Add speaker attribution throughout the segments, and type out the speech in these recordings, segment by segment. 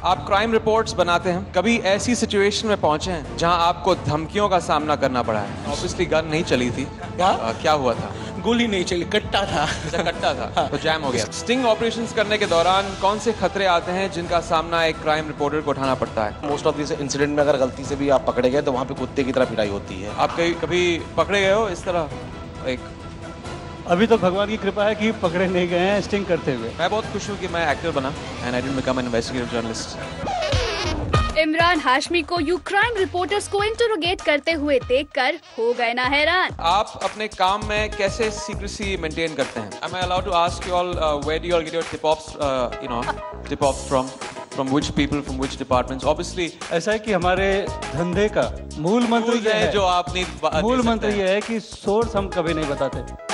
Speaker 1: आप crime reports बनाते हैं, कभी ऐसी सिचुएशन में पहुंचे हैं जहां आपको धमकियों का सामना करना पड़ा है? ऑब्वियसली गन नहीं चली थी, क्या हुआ था?
Speaker 2: गोली नहीं चली, कट्टा था।
Speaker 1: कट्टा था तो जैम हो गया। स्टिंग ऑपरेशंस करने के दौरान कौन से खतरे आते हैं जिनका सामना एक क्राइम रिपोर्टर को उठाना पड़ता है?
Speaker 3: मोस्ट ऑफ दिस इंसिडेंट में अगर गलती से भी आप पकड़े गए तो वहाँ पे कुत्ते की तरह पिटाई होती है।
Speaker 1: आप कभी पकड़े गए हो इस तरह? एक
Speaker 4: अभी तो भगवान की कृपा है कि पकड़े नहीं गए हैं स्टिंग करते हुए।
Speaker 1: मैं बहुत खुश हूँ कि मैं एक्टर बना and I didn't become an investigative journalist.
Speaker 5: Imran Hashmi को यू क्राइम रिपोर्टर्स को इंटरोगेट करते हुए देखकर हो गए ना हैरान।
Speaker 1: आप अपने काम में कैसे सीक्रेसी मेंटेन करते हैं? Am I allowed to ask you all where do you all get your tip-offs from which people, from which departments? Obviously
Speaker 4: ऐसा है कि हमारे धंधे का मूल मंत्र ये है,
Speaker 1: जो आप नहीं
Speaker 4: मूल मंत्र ये है कि सोर्स हम कभी नहीं बताते।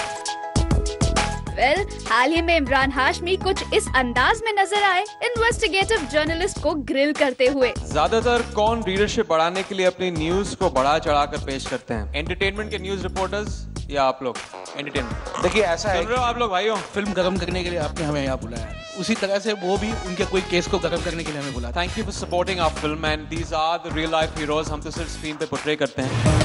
Speaker 5: हाल ही में इमरान हाशमी कुछ इस अंदाज में नजर आए इन्वेस्टिगेटिव जर्नलिस्ट को ग्रिल करते हुए।
Speaker 1: ज्यादातर कौन रीडरशिप बढ़ाने के लिए अपनी न्यूज को बढ़ा चढ़ा कर पेश करते हैं? एंटरटेनमेंट के न्यूज रिपोर्टर्स या आप लोग? एंटरटेनमेंट।
Speaker 3: देखिए ऐसा है,
Speaker 1: सुन रहे हो आप लोग भाइयों?
Speaker 2: फिल्म गर्म करने के लिए आपने हमें यहाँ बुलाया है, उसी तरह से वो भी उनके कोई केस को गर्म करने के लिए हमें बुलाया।
Speaker 1: Thank you for supporting our film and these are the real life heroes. हम तो सिर्फ स्क्रीन पे पोर्ट्रे करते हैं।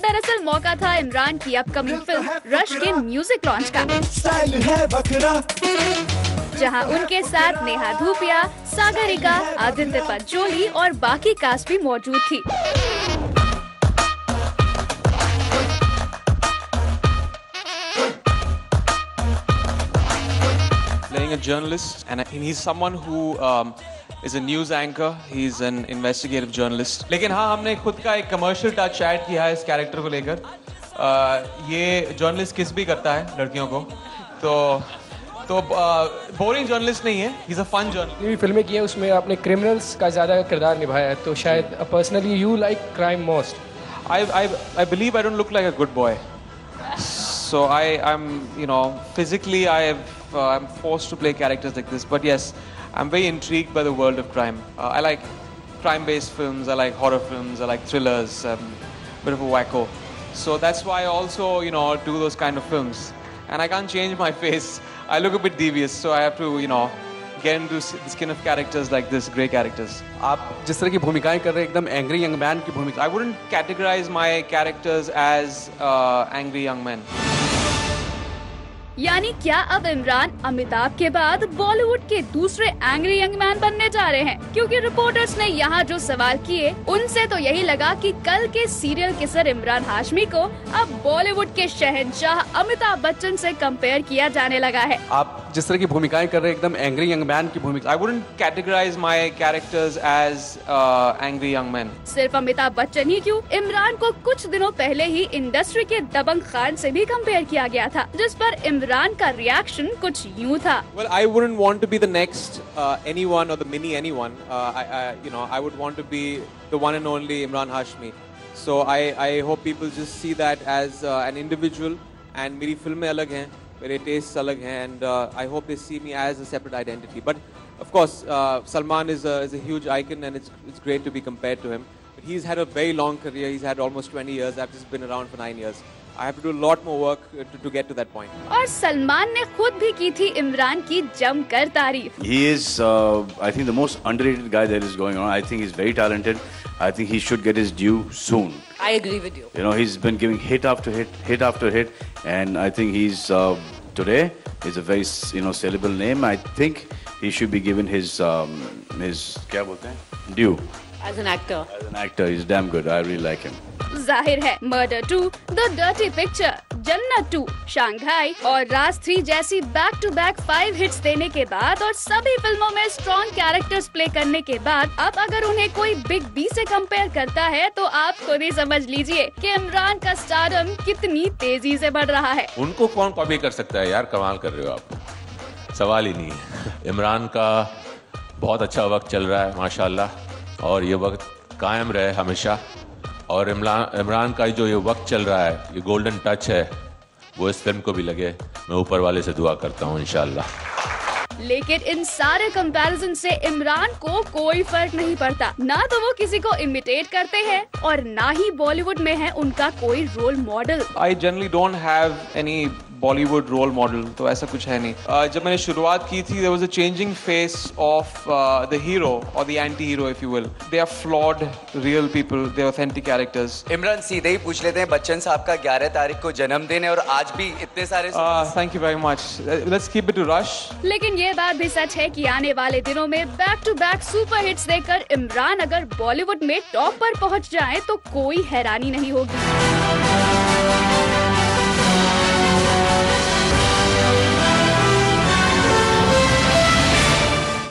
Speaker 5: दरअसल मौका था इमरान की अपकमिंग फिल्म रश के म्यूजिक लॉन्च का, जहां उनके साथ नेहा धूपिया, सागरिका, आदित्य पंचोली और बाकी कास्ट भी मौजूद थी।
Speaker 1: Playing a journalist and he's someone who is a news anchor, he's an investigative journalist. लेकिन हाँ, हमने खुद का एक कमर्शियल टच ऐड किया है इस कैरेक्टर को लेकर। ये जर्नलिस्ट किस भी करता है लड़कियों को, तो बोरिंग जर्नलिस्ट नहीं है, he's a fun journalist.
Speaker 6: ये फिल्में की है, उसमें आपने क्रिमिनल्स का ज़्यादा किरदार निभाया है, तो शायद personally you like crime most.
Speaker 1: I believe I don't look like a good boy. So I'm physically I'm forced to play characters like this. But yes, I'm very intrigued by the world of crime. I like crime-based films. I like horror films. I like thrillers. A bit of a wacko. So that's why I also do those kind of films. And I can't change my face. I look a bit devious, so I have to get into the skin of characters like this, great characters.
Speaker 7: आप जिस तरह की भूमिकाएं कर रहे हैं, एकदम angry young man की भूमिका।
Speaker 1: I wouldn't categorize my characters as angry young men.
Speaker 5: यानी क्या अब इमरान अमिताभ के बाद बॉलीवुड के दूसरे एंग्री यंग मैन बनने जा रहे हैं? क्योंकि रिपोर्टर्स ने यहाँ जो सवाल किए उनसे तो यही लगा कि कल के सीरियल किसर इमरान हाशमी को अब बॉलीवुड के शहंशाह अमिताभ बच्चन से कंपेयर किया जाने लगा है।
Speaker 7: आप जिस तरह की भूमिकाएं कर रहे हैं, एकदम एंग्री यंग मैन की भूमिका।
Speaker 1: I wouldn't categorize my characters as angry young men.
Speaker 5: सिर्फ अमिताभ बच्चन ही क्यों, इमरान को कुछ दिनों पहले ही इंडस्ट्री के दबंग खान से भी कंपेयर किया गया था, जिस पर इमरान का रिएक्शन कुछ यूं था।
Speaker 1: Well, I wouldn't want to be the next anyone or the mini anyone. I would want to be the one and only Imran Hashmi. So I hope people just see that as an individual. And मेरी फिल्में अलग हैं, मेरे tastes अलग हैं, and I hope they see me as a separate identity. But of course, Salman is a huge icon, and it's great to be compared to him. But he's had a very long career. He's had almost 20 years. I've just been around for 9 years. I have to do a lot more work to get to that point.
Speaker 5: और सलमान ने खुद भी की थी इमरान की जमकर तारीफ।
Speaker 8: He is, I think, the most underrated guy that is going on. I think he's very talented. I think he should get his due soon.
Speaker 9: I agree with you.
Speaker 8: He's been giving hit after hit, hit after hit, and I think he's today is a very sellable name. I think he should be given his क्या बोलते हैं, due.
Speaker 9: As an actor.
Speaker 8: As an actor, he's damn good. I really like him.
Speaker 5: जाहिर है murder 2, the dirty picture, जन्नत 2, Shanghai और राज 3 जैसी back to back 5 hits देने के बाद और सभी फिल्मों में स्ट्रॉन्ग कैरेक्टर्स प्ले करने के बाद अब अगर उन्हें कोई बिग बी से कंपेयर करता है तो आप खुद ही समझ लीजिए कि इमरान का स्टारडम कितनी तेजी से बढ़ रहा है।
Speaker 10: उनको कौन कॉपी कर सकता है यार, कमाल कर रहे हो आप, सवाल ही नहीं है। इमरान का बहुत अच्छा वक्त चल रहा है माशाल्लाह, और ये वक्त कायम रहे हमेशा। और इमरान का जो ये वक्त चल रहा है, ये गोल्डन टच है, वो इस फिल्म को भी लगे। मैं ऊपर वाले से दुआ करता हूँ इंशाल्लाह।
Speaker 5: लेकिन इन सारे कंपैरिजन से इमरान को कोई फर्क नहीं पड़ता, ना तो वो किसी को इमिटेट करते हैं और ना ही बॉलीवुड में है उनका कोई role model.
Speaker 1: I generally don't have any Bollywood role model, तो ऐसा कुछ है नहीं। जब मैंने शुरुआत की थी, there was a changing face of the hero और the anti hero if you will. They are flawed real people, they are authentic characters.
Speaker 11: Imran, सीधे ही पूछ लेते हैं, बच्चन साहब का 11 तारीख को जन्मदिन है और आज भी इतने सारे
Speaker 1: thank you very much, let's keep it to rush.
Speaker 5: लेकिन ये बात भी सच है कि आने वाले दिनों में back to back super hits देकर इमरान अगर बॉलीवुड में टॉप पर पहुंच जाएं तो कोई हैरानी नहीं होगी।